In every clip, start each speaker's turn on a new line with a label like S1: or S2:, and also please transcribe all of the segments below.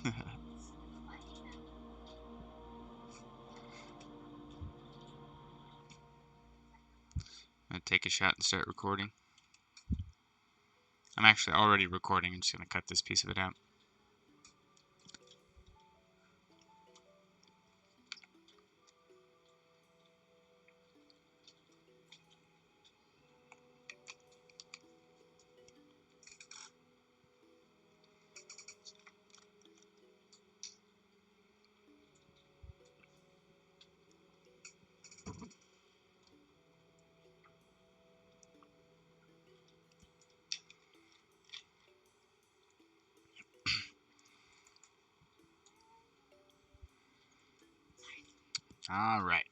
S1: I'm gonna take a shot and start recording. I'm actually already recording. I'm just gonna cut this piece of it out. All right.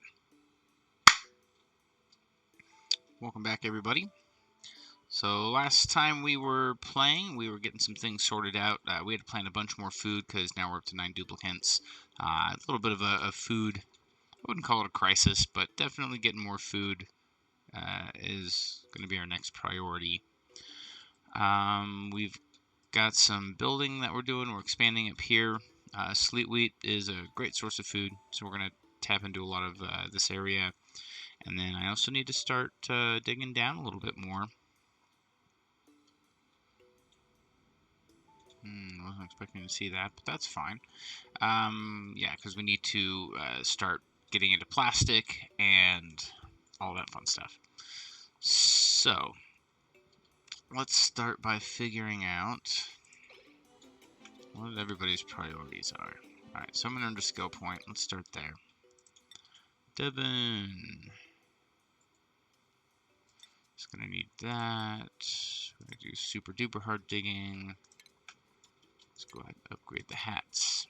S1: Welcome back, everybody. So last time we were playing, we were getting some things sorted out. We had to plant a bunch more food because now we're up to 9 duplicants. A little bit of a food, I wouldn't call it a crisis, but definitely getting more food is going to be our next priority. We've got some building that we're doing. We're expanding up here. Sleet wheat is a great source of food, so we're going to tap into a lot of this area. And then I also need to start digging down a little bit more. Wasn't expecting to see that, but that's fine. Yeah, because we need to start getting into plastic and all that fun stuff. So, let's start by figuring out what everybody's priorities are. Alright, so I'm going to under skill point. Let's start there. Devon. Just going to need that. We're going to do super duper hard digging. Let's go ahead and upgrade the hats.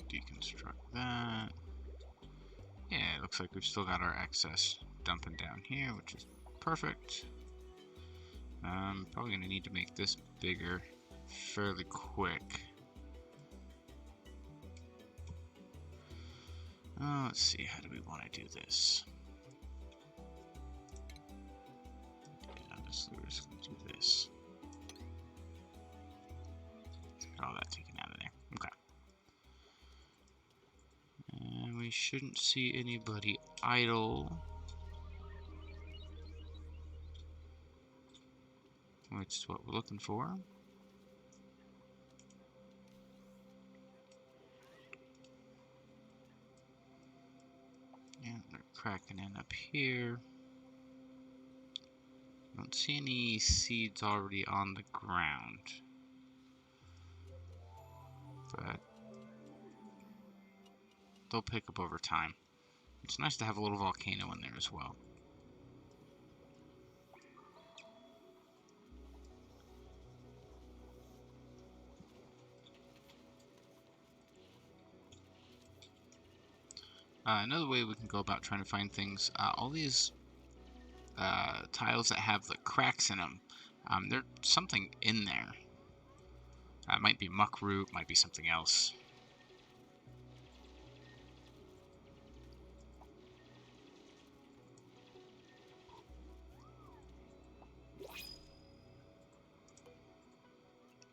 S1: Deconstruct that. Yeah, it looks like we've still got our excess dumping down here, which is perfect. Probably going to need to make this bigger fairly quick. Let's see, how do we want to do this? Honestly, we're just going to do this. Get all that taken out of there. Okay. And we shouldn't see anybody idle, which is what we're looking for. And they're cracking in up here. Don't see any seeds already on the ground, but they'll pick up over time. It's nice to have a little volcano in there as well. Another way we can go about trying to find things, all these tiles that have the cracks in them, there's something in there. It might be muck root, might be something else.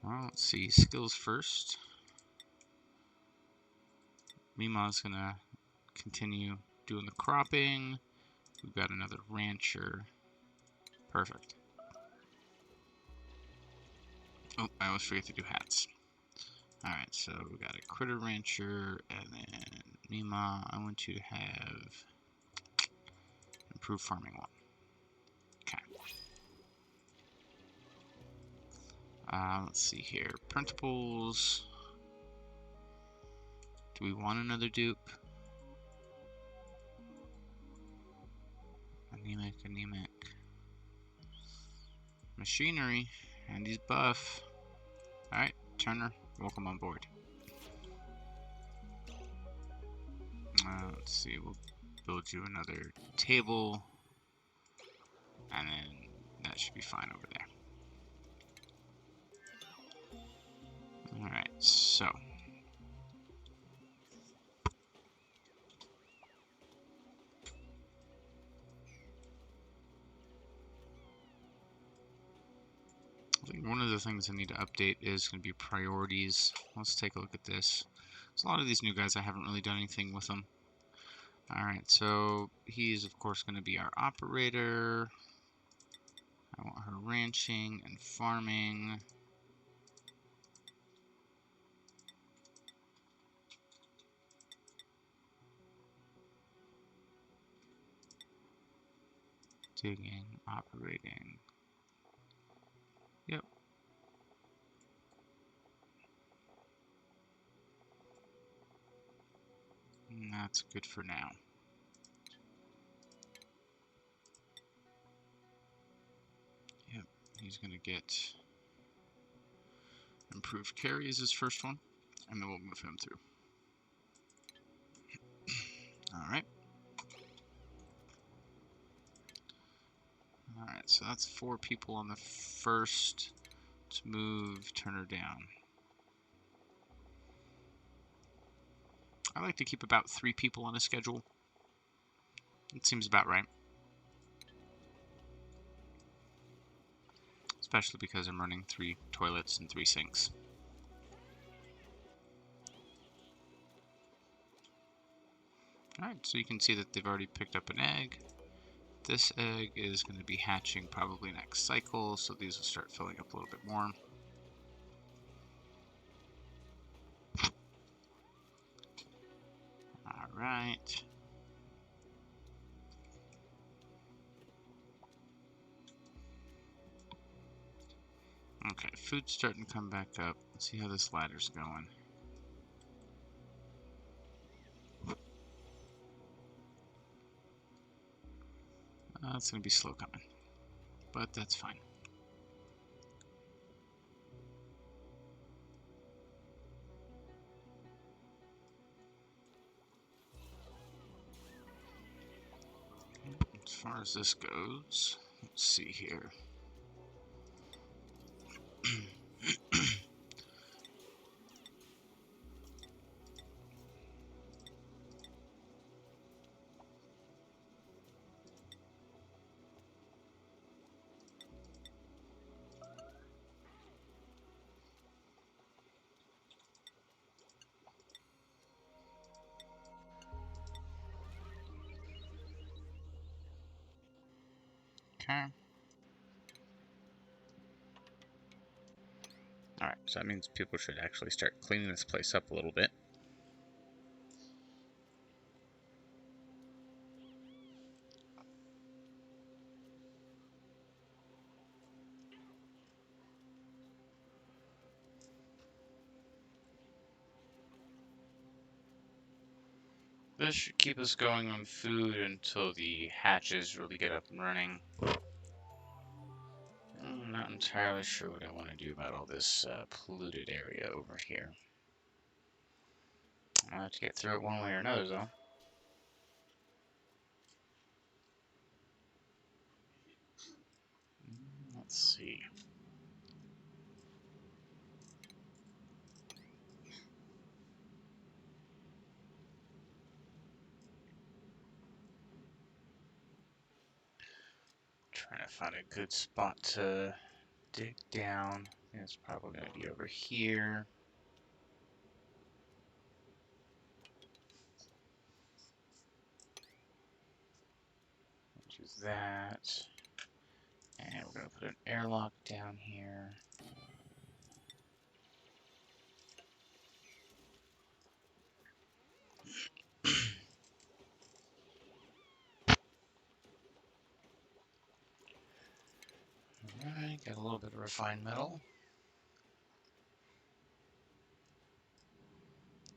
S1: Well, let's see, skills first. Mima's gonna continue doing the cropping. We've got another rancher. Perfect. Oh, I always forget to do hats. Alright, so we got a critter rancher, and then Mima, I want you to have improved farming one. Okay. Let's see here. Printables. Do we want another dupe? Anemic. Machinery. Andy's buff. Alright, Turner, welcome on board. Let's see, we'll build you another table. And then that should be fine over there. Alright, So, I think one of the things I need to update is going to be priorities. Let's take a look at this. So a lot of these new guys, I haven't really done anything with them. Alright, so he's of course going to be our operator. I want her ranching and farming. Digging, operating. Yep. And that's good for now. Yep, he's going to get improved carry as his first one, and then we'll move him through. Alright. Alright, so that's 4 people on the first. Let's move Turner down. I like to keep about 3 people on a schedule. It seems about right. Especially because I'm running 3 toilets and 3 sinks. Alright, so you can see that they've already picked up an egg. This egg is going to be hatching probably next cycle, so these will start filling up a little bit more. Alright. Okay, food's starting to come back up. Let's see how this ladder's going. It's going to be slow coming, but that's fine. As far as this goes, let's see here. Okay. Alright, so that means people should actually start cleaning this place up a little bit. This should keep us going on food until the hatches really get up and running. I'm not entirely sure what I want to do about all this polluted area over here. I'll have to get through it one way or another, though. Let's see. Trying to find a good spot to dig down. It's probably going to be over here. Choose that. And we're going to put an airlock down here. Alright, got a little bit of refined metal.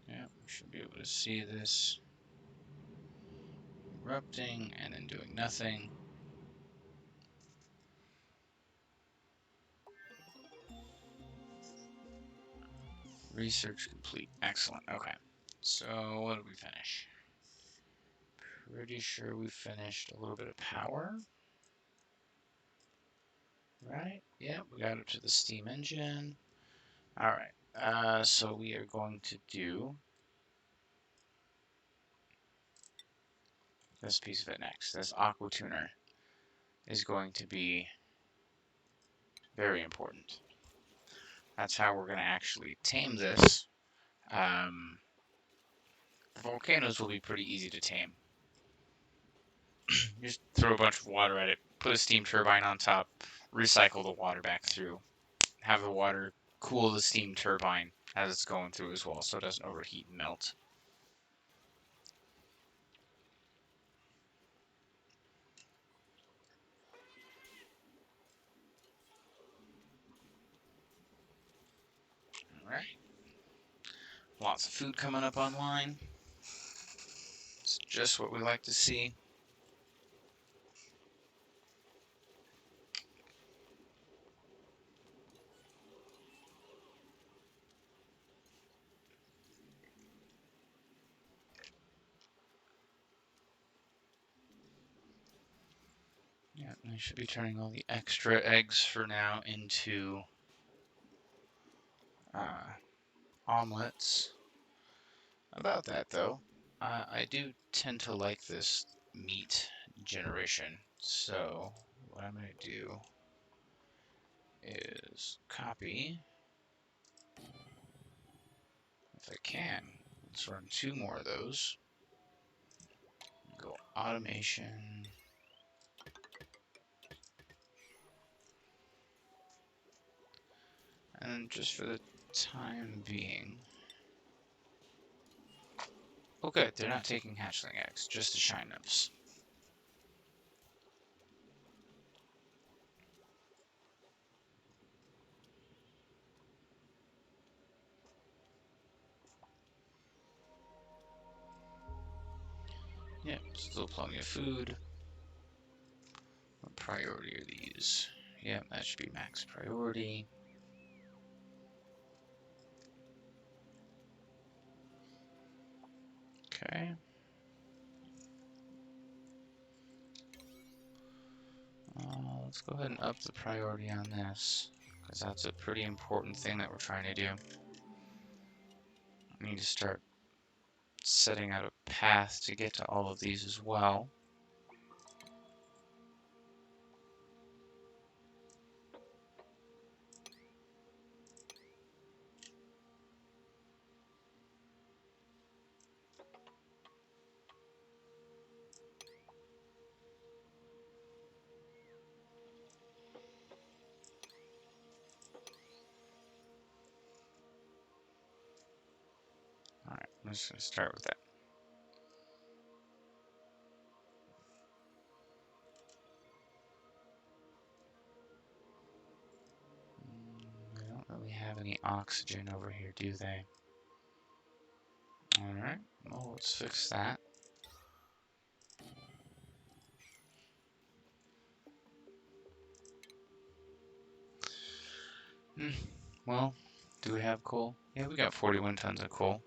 S1: Yeah, we should be able to see this erupting and then doing nothing. Research complete. Excellent. Okay. So, what did we finish? Pretty sure we finished a little bit of power. Right? Yeah, we got up to the steam engine. Alright. So we are going to do this piece of it next. This aqua tuner is going to be very important. That's how we're going to actually tame this. Volcanoes will be pretty easy to tame. Just throw a bunch of water at it, put a steam turbine on top, recycle the water back through, have the water cool the steam turbine as it's going through as well so it doesn't overheat and melt. Alright. Lots of food coming up online. It's just what we like to see. Yeah, I should be turning all the extra eggs for now into omelets. About that though, I do tend to like this meat generation, so what I'm going to do is copy, if I can, let's run 2 more of those, go automation, and just for the time being, oh good, they're not taking hatchling eggs, just the shine ups. Yep, still plenty of food. What priority are these? Yep, that should be max priority. Okay. Let's go ahead and up the priority on this, because that's a pretty important thing that we're trying to do. We need to start setting out a path to get to all of these as well. Alright, I'm just going to start with that. They don't really have any oxygen over here, do they? Alright, well, let's fix that. Well, do we have coal? Yeah, we got 41 tons of coal.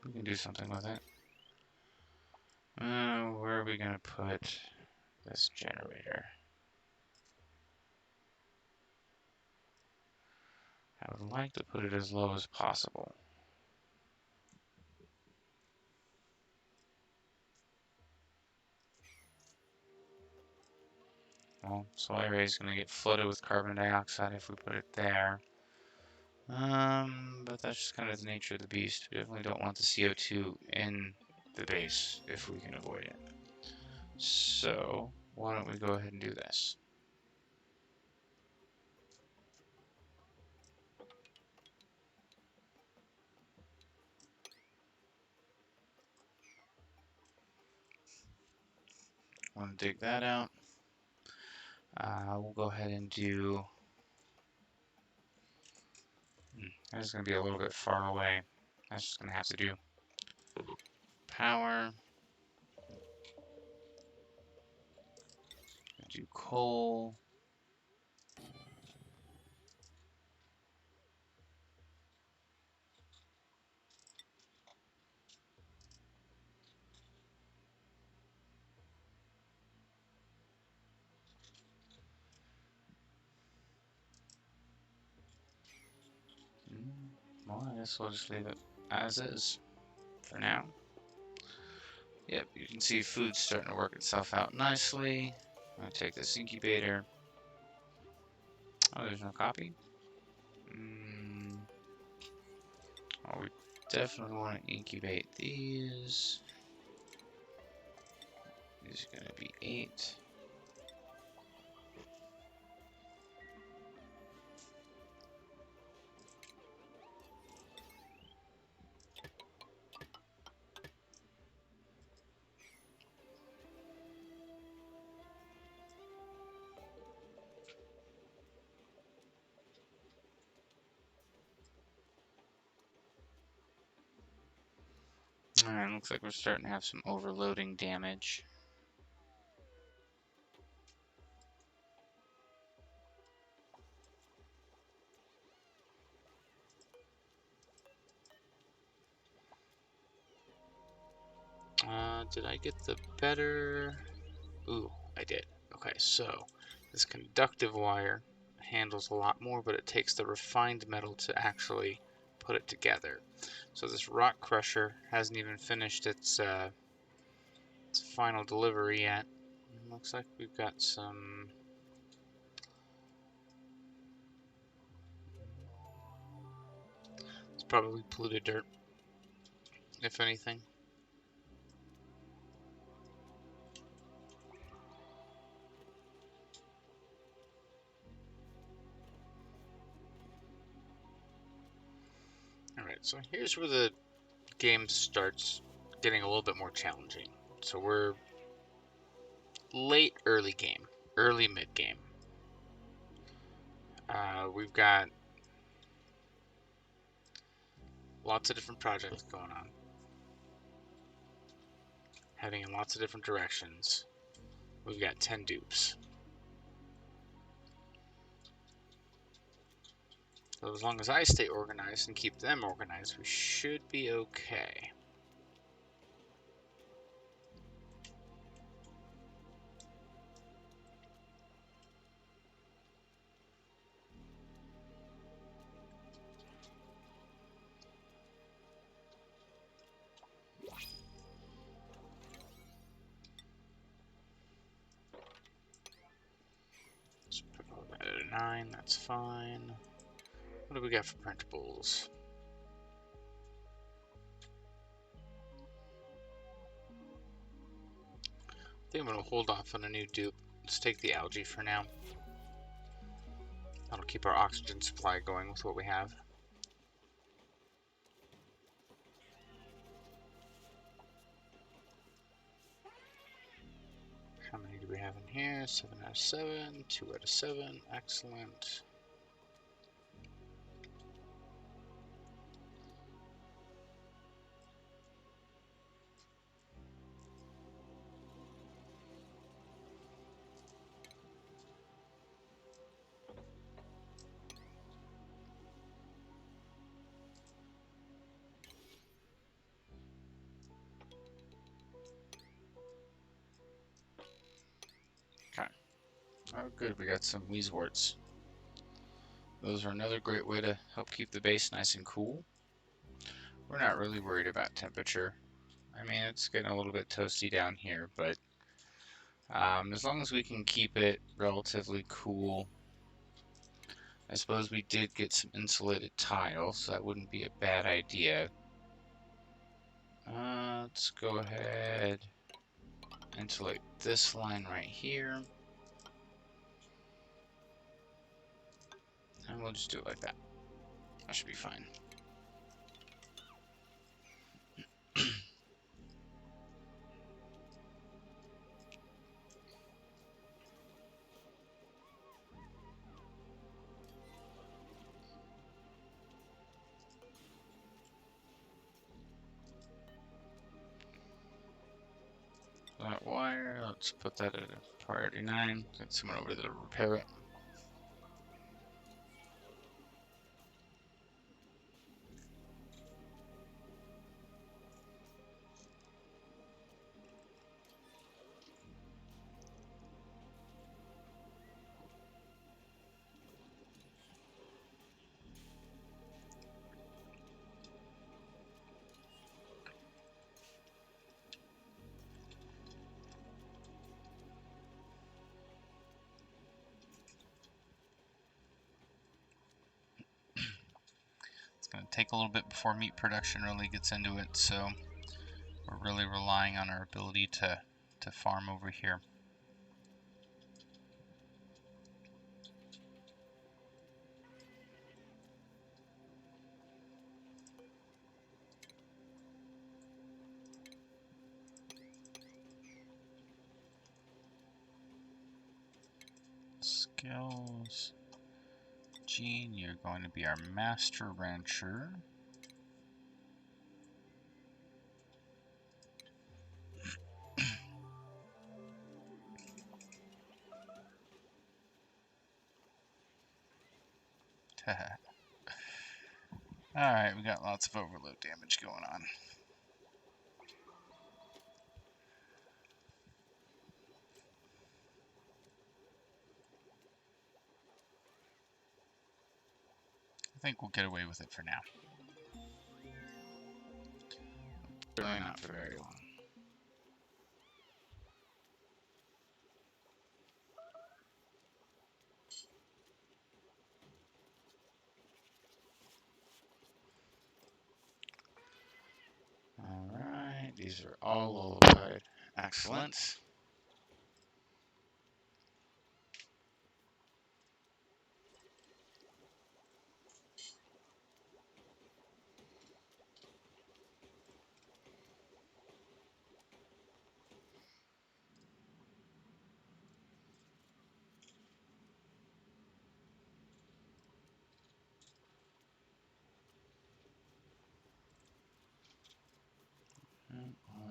S1: We can do something with it. Where are we going to put this generator? I would like to put it as low as possible. Well, solar array is going to get flooded with carbon dioxide if we put it there. But that's just kind of the nature of the beast. We definitely don't want the CO2 in the base if we can avoid it. So, why don't we go ahead and do this? Want to dig that out. We'll go ahead and do... That's going to be a little bit far away. That's just going to have to do. Power. Do coal. Well, I guess we'll just leave it as is for now. Yep, you can see food's starting to work itself out nicely. I'm gonna take this incubator. Oh, there's no copy. Oh, we definitely want to incubate these. These are gonna be 8. Alright, looks like we're starting to have some overloading damage. Did I get the better? Ooh, I did. Okay, so this conductive wire handles a lot more, but it takes the refined metal to actually put it together. So this rock crusher hasn't even finished its final delivery yet. Looks like we've got some. It's probably polluted dirt, if anything. Alright, so here's where the game starts getting a little bit more challenging. So we're late early game, early mid game. We've got lots of different projects going on, heading in lots of different directions. We've got 10 dupes. So as long as I stay organized and keep them organized, we should be okay. Let's put all that at a 9, that's fine. What do we got for printables? I think I'm going to hold off on a new dupe. Let's take the algae for now. That'll keep our oxygen supply going with what we have. How many do we have in here? 7 out of 7, 2 out of 7, excellent. Okay. Oh, good, we got some wheezeworts. Those are another great way to help keep the base nice and cool. We're not really worried about temperature. I mean, it's getting a little bit toasty down here, but as long as we can keep it relatively cool. I suppose we did get some insulated tile, so that wouldn't be a bad idea. Let's go ahead, insulate this line right here. And we'll just do it like that. That should be fine. That wire, let's put that at a priority 9. Get someone over there to repair it. It's going to take a little bit before meat production really gets into it, so we're really relying on our ability to farm over here. Skills. Gene, you're going to be our master rancher. Alright, we got lots of overload damage going on. I think we'll get away with it for now. Certainly not for very long. Alright, these are all lullified. Excellent.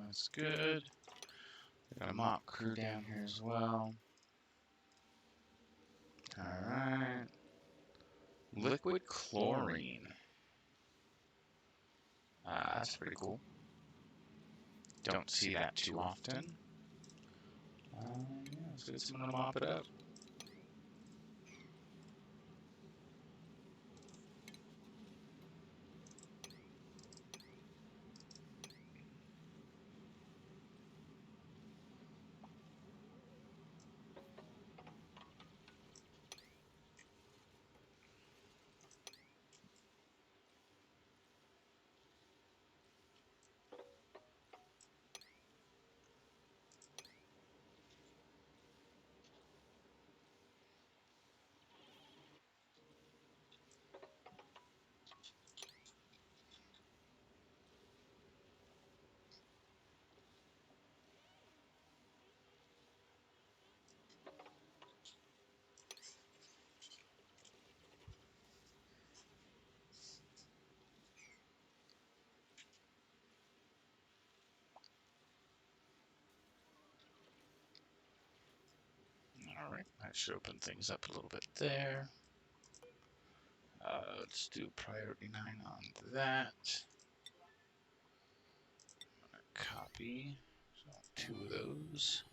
S1: That's good. We got a mop crew down here as well. Alright. Liquid chlorine. That's pretty cool. Don't see that too often. Yeah, let's get someone to mop it up. Alright, that should open things up a little bit there. Let's do priority 9 on that. Copy. So 2 of those.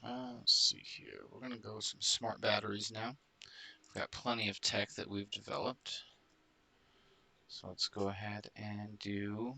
S1: Let's see here. We're going to go with some smart batteries now. We've got plenty of tech that we've developed. So let's go ahead and do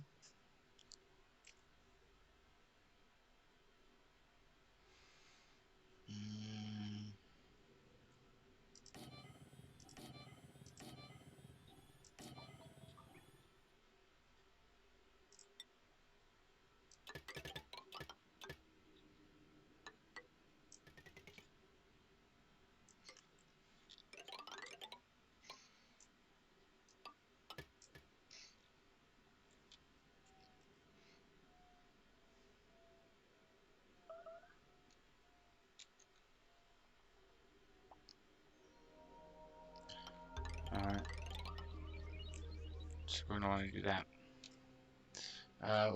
S1: alright. So we're going to want to do that.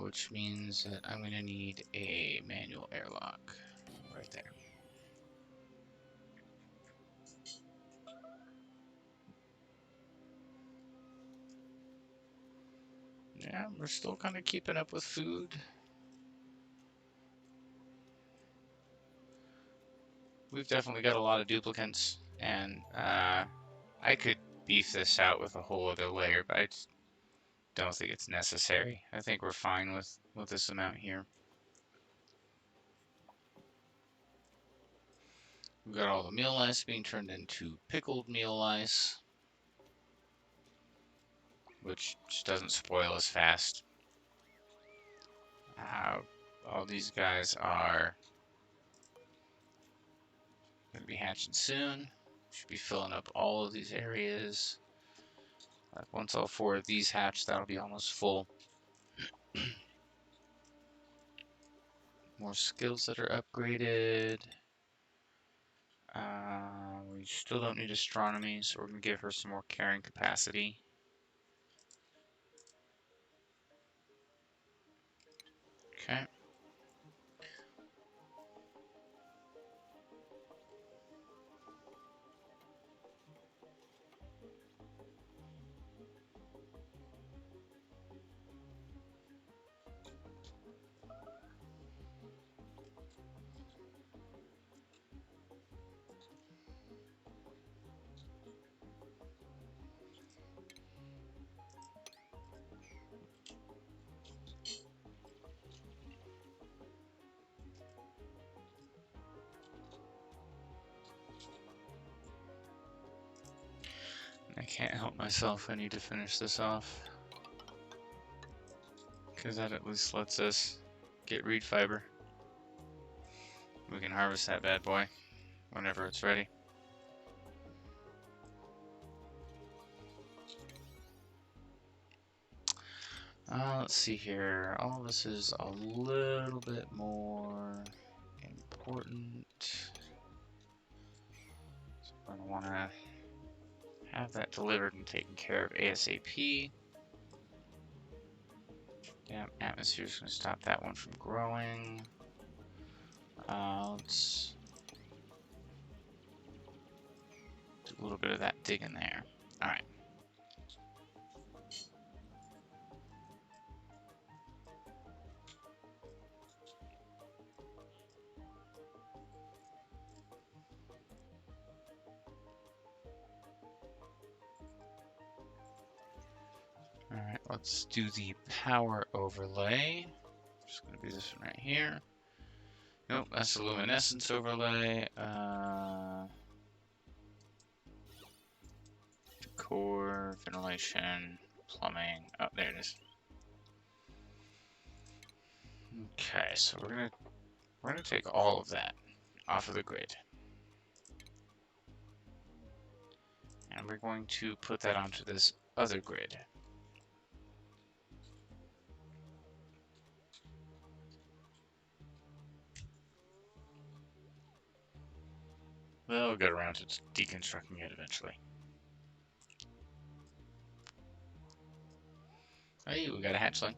S1: Which means that I'm going to need a manual airlock right there. Yeah, we're still kind of keeping up with food. We've definitely got a lot of duplicants, and I could beef this out with a whole other layer, but I just don't think it's necessary. I think we're fine with this amount here. We've got all the meal ice being turned into pickled meal ice. which just doesn't spoil as fast. All these guys are going to be hatching soon. Should be filling up all of these areas. Once all 4 of these hatch, that'll be almost full. More skills that are upgraded. We still don't need astronomy, so we're going to give her some more carrying capacity. Okay. I can't help myself, I need to finish this off. Because that at least lets us get reed fiber. We can harvest that bad boy whenever it's ready. Let's see here. All of this is a little bit more important. So I'm going to want to have that delivered and taken care of ASAP. Yeah, atmosphere's going to stop that one from growing. Let's do a little bit of that digging there. Alright. Alright, let's do the power overlay. Just going to do this one right here. Nope, that's the luminescence overlay. Core, ventilation, plumbing. Oh, there it is. Okay, so we're gonna take all of that off of the grid. And we're going to put that onto this other grid. We'll get around to deconstructing it eventually. Hey, we got a hatchling.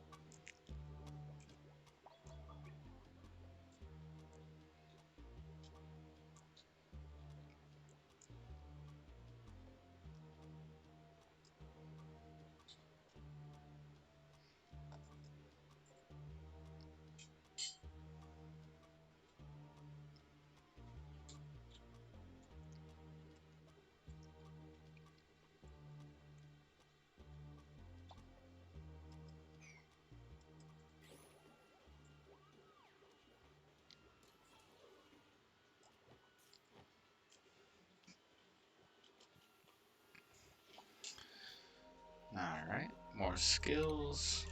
S1: Alright, more skills.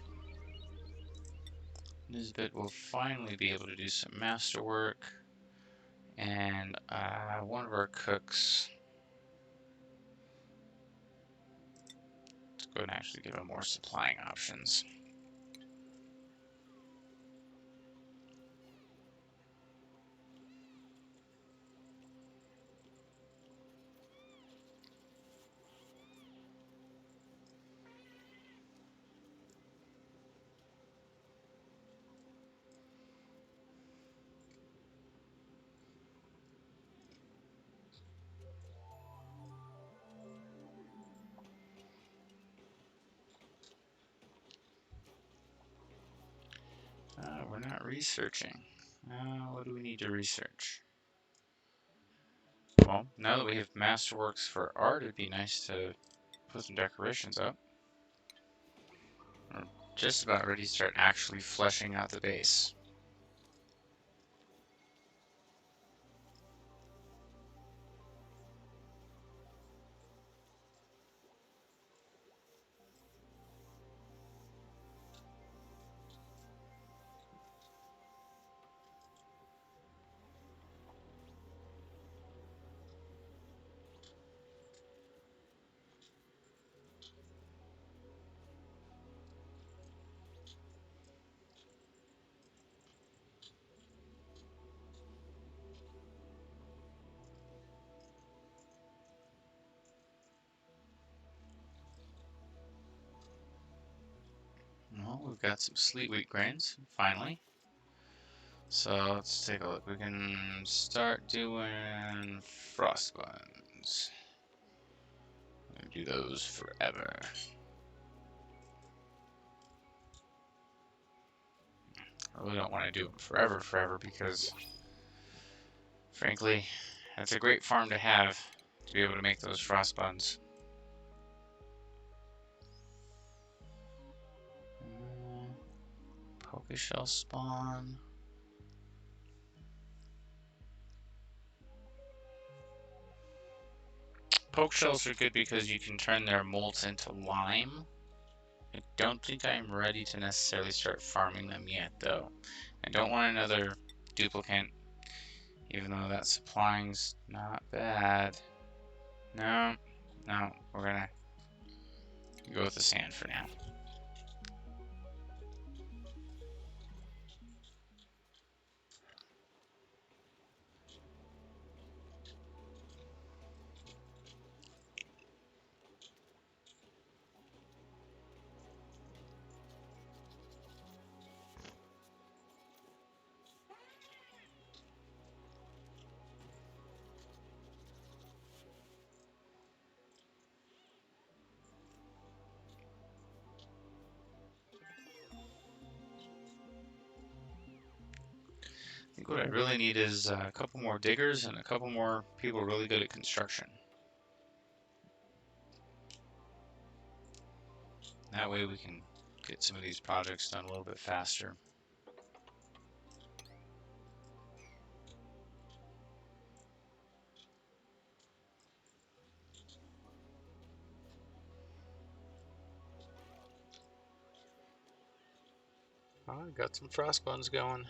S1: Nisbet will finally be able to do some masterwork. And one of our cooks. Let's go and actually give him more supplying options. We're not researching. What do we need to research? Well, now that we have masterworks for art, it'd be nice to put some decorations up. We're just about ready to start actually fleshing out the base. Well, we've got some sleet wheat grains, finally. So let's take a look. We can start doing frost buns. Do those forever. I really don't want to do them forever because, frankly, that's a great farm to have to be able to make those frost buns. Poker shell spawn. Poke shells are good because you can turn their molds into lime. I don't think I'm ready to necessarily start farming them yet, though. I don't want another duplicant, even though that supplying's not bad. No, we're gonna go with the sand for now. I think what I really need is a couple more diggers and a couple more people really good at construction. That way we can get some of these projects done a little bit faster. Oh, got some frost buns going.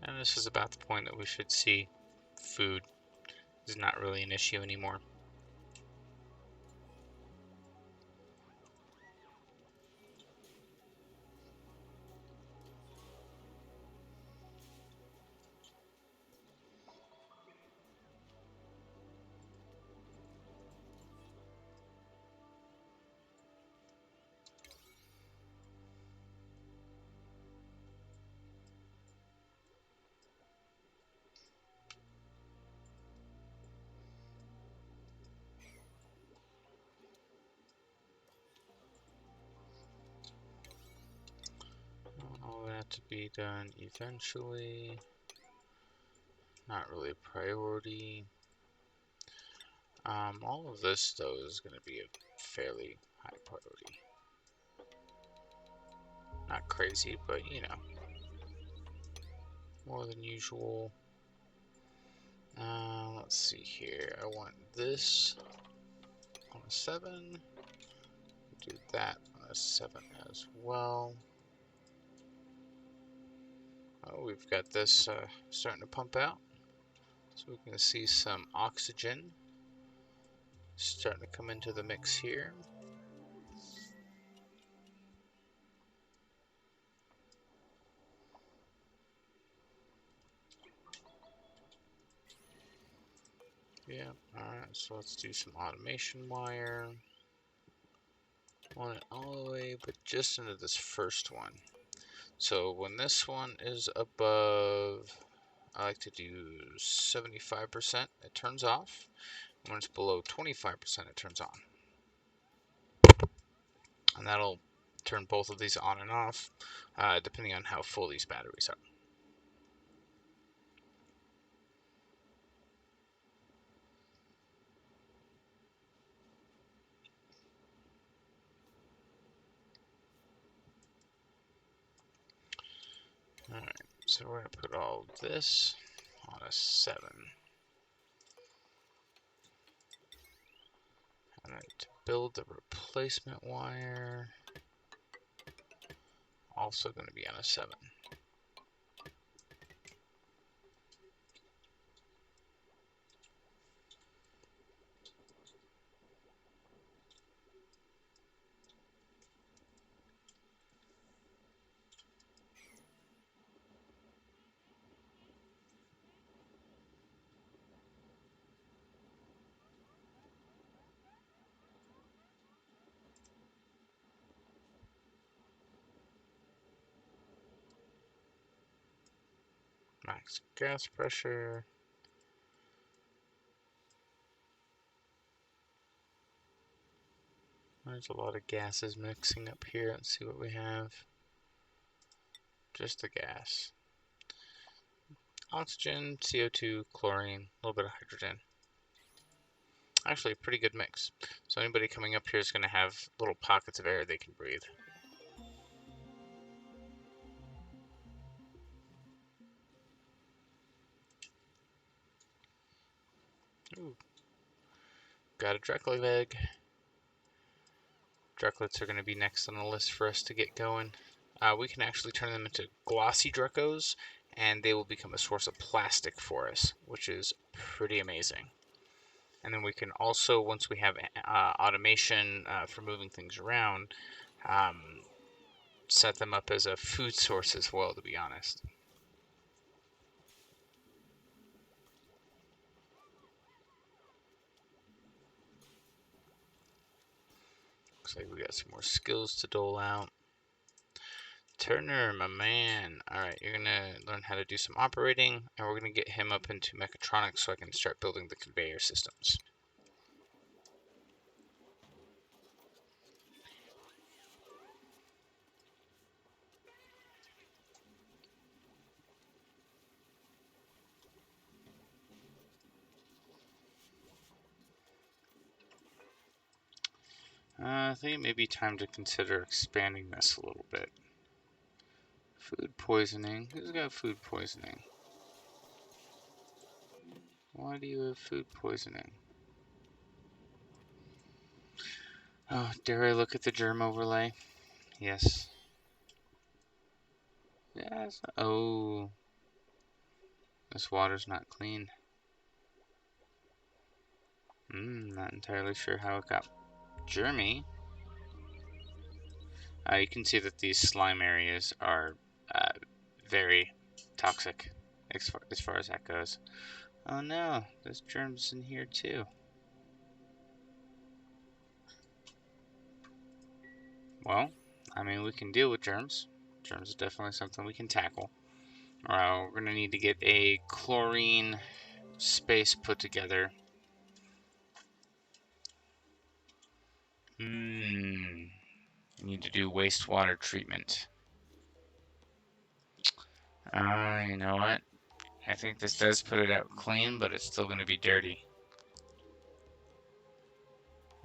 S1: And this is about the point that we should see food is not really an issue anymore. All that to be done eventually. Not really a priority. All of this, though, is going to be a fairly high priority. Not crazy, but, you know, more than usual. Let's see here. I want this on a 7. Do that on a 7 as well. Oh, we've got this starting to pump out. So we can see some oxygen starting to come into the mix here. Yeah, alright, so let's do some automation wire. Want it all the way, but just into this first one. So when this one is above, I like to do 75%, it turns off. When it's below 25%, it turns on. And that'll turn both of these on and off, depending on how full these batteries are. Alright, so we're going to put all this on a 7. And then to build the replacement wire, also going to be on a 7. Max gas pressure. There's a lot of gases mixing up here. Let's see what we have. Just the gas. Oxygen, CO2, chlorine, a little bit of hydrogen. Actually, a pretty good mix. So anybody coming up here is going to have little pockets of air they can breathe. Ooh. Got a Dreckley egg. Drecklets are going to be next on the list for us to get going. We can actually turn them into glossy Dreckos, and they will become a source of plastic for us, which is pretty amazing. And then we can also, once we have automation for moving things around, set them up as a food source as well, to be honest. Looks like we got some more skills to dole out. Turner, my man. Alright, you're going to learn how to do some operating, and we're going to get him up into mechatronics so I can start building the conveyor systems. I think it may be time to consider expanding this a little bit. Food poisoning. Who's got food poisoning? Why do you have food poisoning? Oh, dare I look at the germ overlay? Yes. Yes. Oh. This water's not clean. Not entirely sure how it got germy. You can see that these slime areas are very toxic as far as that goes. Oh no, there's germs in here too. Well, I mean, we can deal with germs. Germs is definitely something we can tackle. We're going to need to get a chlorine space put together. Need to do wastewater treatment. You know what? I think this does put it out clean, but it's still going to be dirty.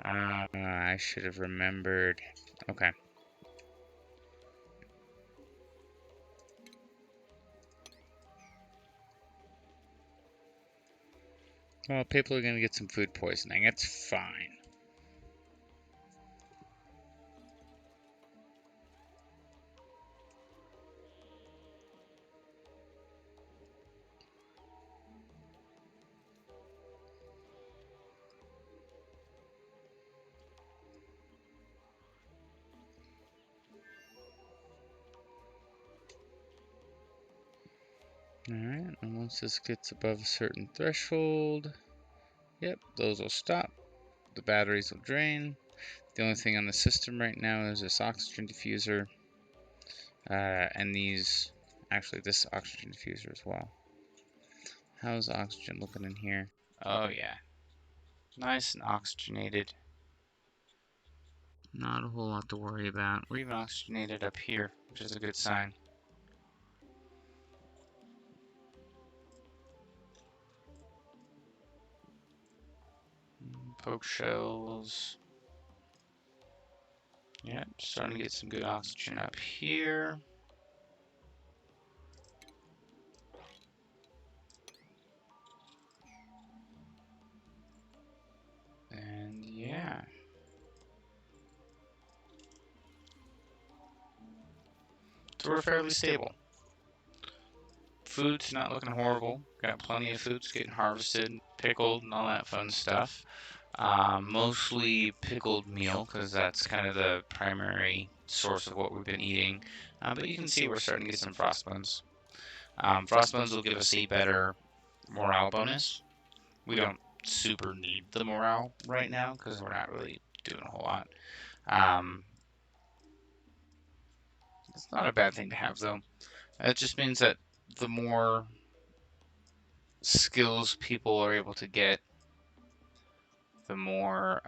S1: I should have remembered. Okay. Well, people are going to get some food poisoning. It's fine. Alright, and once this gets above a certain threshold, yep, those will stop. The batteries will drain. The only thing on the system right now is this oxygen diffuser. And these, actually this oxygen diffuser as well. How's oxygen looking in here? Oh yeah, nice and oxygenated. Not a whole lot to worry about. We're even oxygenated up here, which is a good sign. Poke shells. Yep, starting to get some good oxygen up here. And yeah. So we're fairly stable. Food's not looking horrible. Got plenty of foods getting harvested, pickled, and all that fun stuff. Mostly pickled meal, because that's kind of the primary source of what we've been eating. But you can see we're starting to get some frost buns. Frost buns will give us a better morale bonus. We don't super need the morale right now, because we're not really doing a whole lot. It's not a bad thing to have, though. It just means that the more skills people are able to get, the more,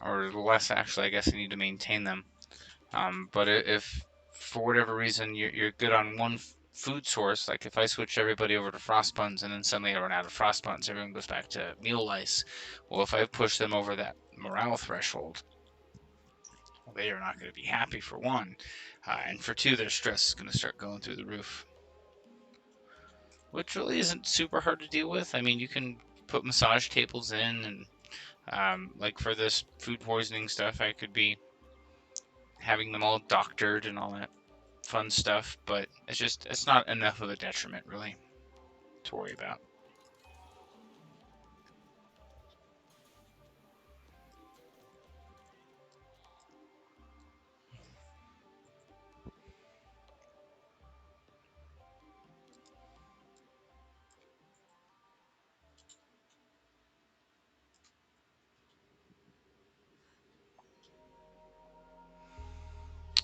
S1: or the less actually, I guess, I need to maintain them. But if for whatever reason you're good on one food source, like if I switch everybody over to frost buns and then suddenly I run out of frost buns, everyone goes back to meal lice. Well, if I push them over that morale threshold, well, they are not going to be happy for one, and for two, their stress is going to start going through the roof, which really isn't super hard to deal with. I mean, you can put massage tables in, and like for this food poisoning stuff, I could be having them all doctored and all that fun stuff, but it's not enough of a detriment really to worry about.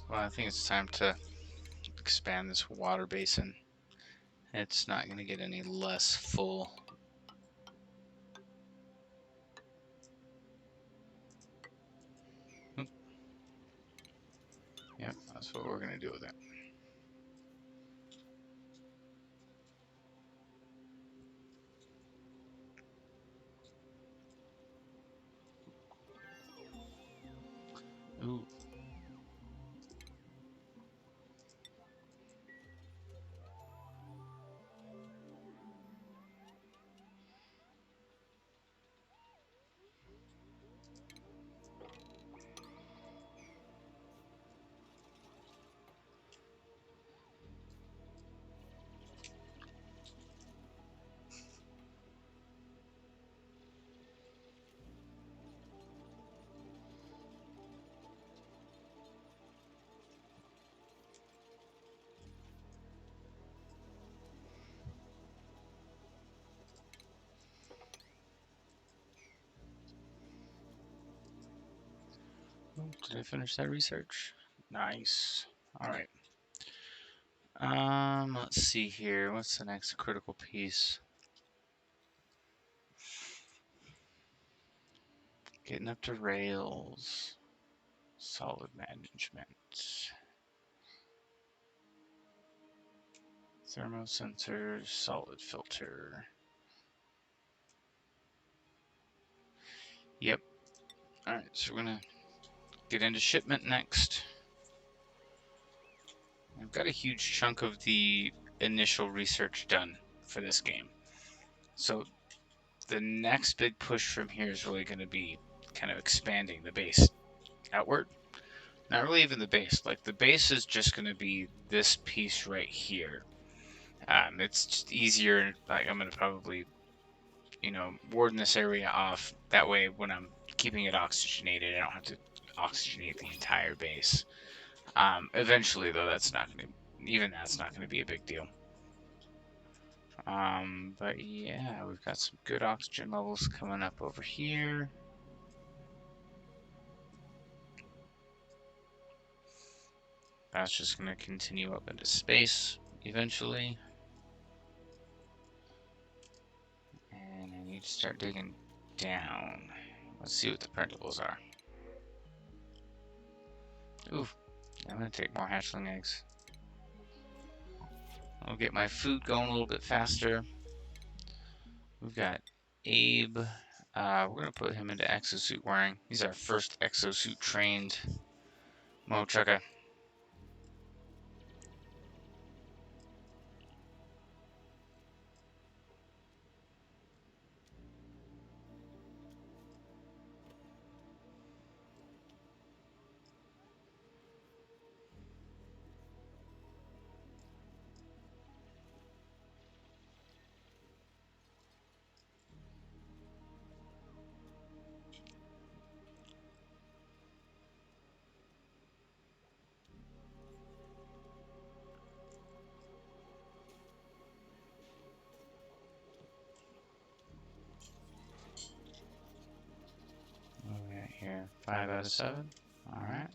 S1: Well, I think it's time to expand this water basin. It's not going to get any less full. Oop. Yep, that's what we're going to do with it. Ooh. Did I finish that research? Nice. All right. Let's see here. What's the next critical piece? Getting up to rails. Solid management. Thermosensors, solid filter. Yep. Alright, so we're gonna get into shipment next. I've got a huge chunk of the initial research done for this game. So the next big push from here is really going to be kind of expanding the base outward. Not really even the base. Like the base is just going to be this piece right here. It's just easier. Like I'm going to probably, warden this area off. That way when I'm keeping it oxygenated, I don't have to oxygenate the entire base. Eventually, though, that's not going to be a big deal. But yeah, we've got some good oxygen levels coming up over here. That's just going to continue up into space eventually. And I need to start digging down. Let's see what the printables are. Ooh, I'm going to take more hatchling eggs. I'll get my food going a little bit faster. We've got Abe. We're going to put him into exosuit wearing. He's our first exosuit trained Mo Chugga. Right here, 5 out of 7. All right.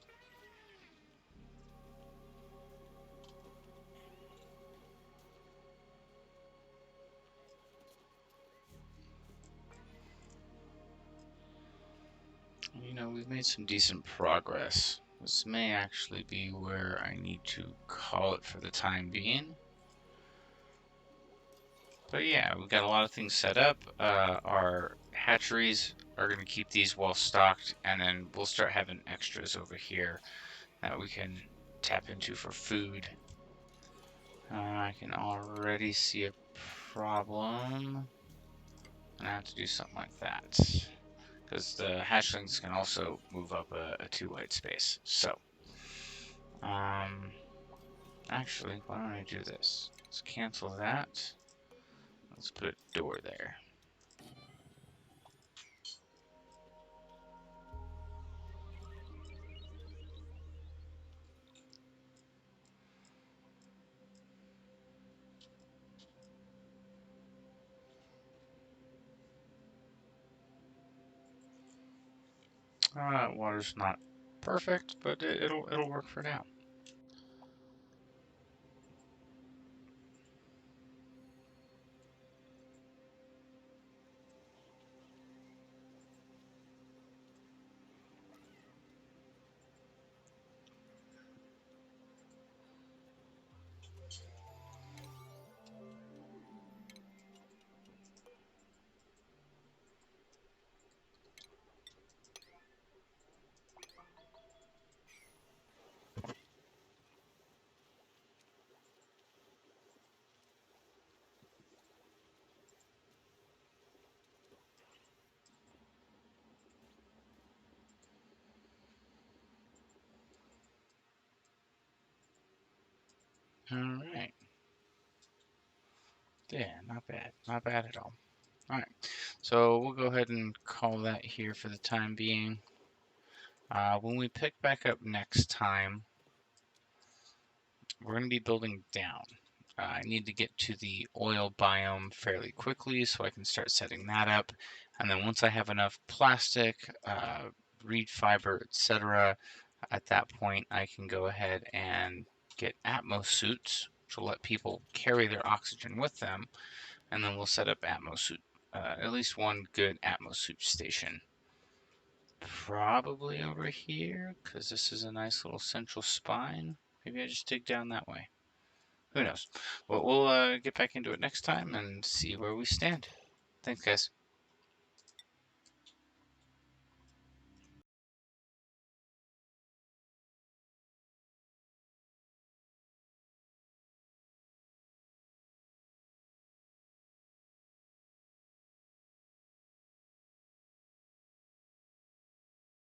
S1: You know, we've made some decent progress. This may actually be where I need to call it for the time being. But yeah, we've got a lot of things set up. Our hatcheries are going to keep these well stocked, and then we'll start having extras over here that we can tap into for food. I can already see a problem, and I have to do something like that. Because the hatchlings can also move up a 2 white space. So, um, actually, why don't I do this? Let's cancel that. Let's put a door there. Water's not perfect, but it'll work for now. All right. Yeah, not bad. Not bad at all. All right. So we'll go ahead and call that here for the time being. When we pick back up next time, we're going to be building down. I need to get to the oil biome fairly quickly so I can start setting that up. And then once I have enough plastic, reed fiber, etc., at that point I can go ahead and get Atmos suits, which will let people carry their oxygen with them. And then we'll set up Atmos suit, at least one good Atmos suit station. Probably over here, because this is a nice little central spine. Maybe I just dig down that way. Who knows? But we'll get back into it next time and see where we stand. Thanks, guys.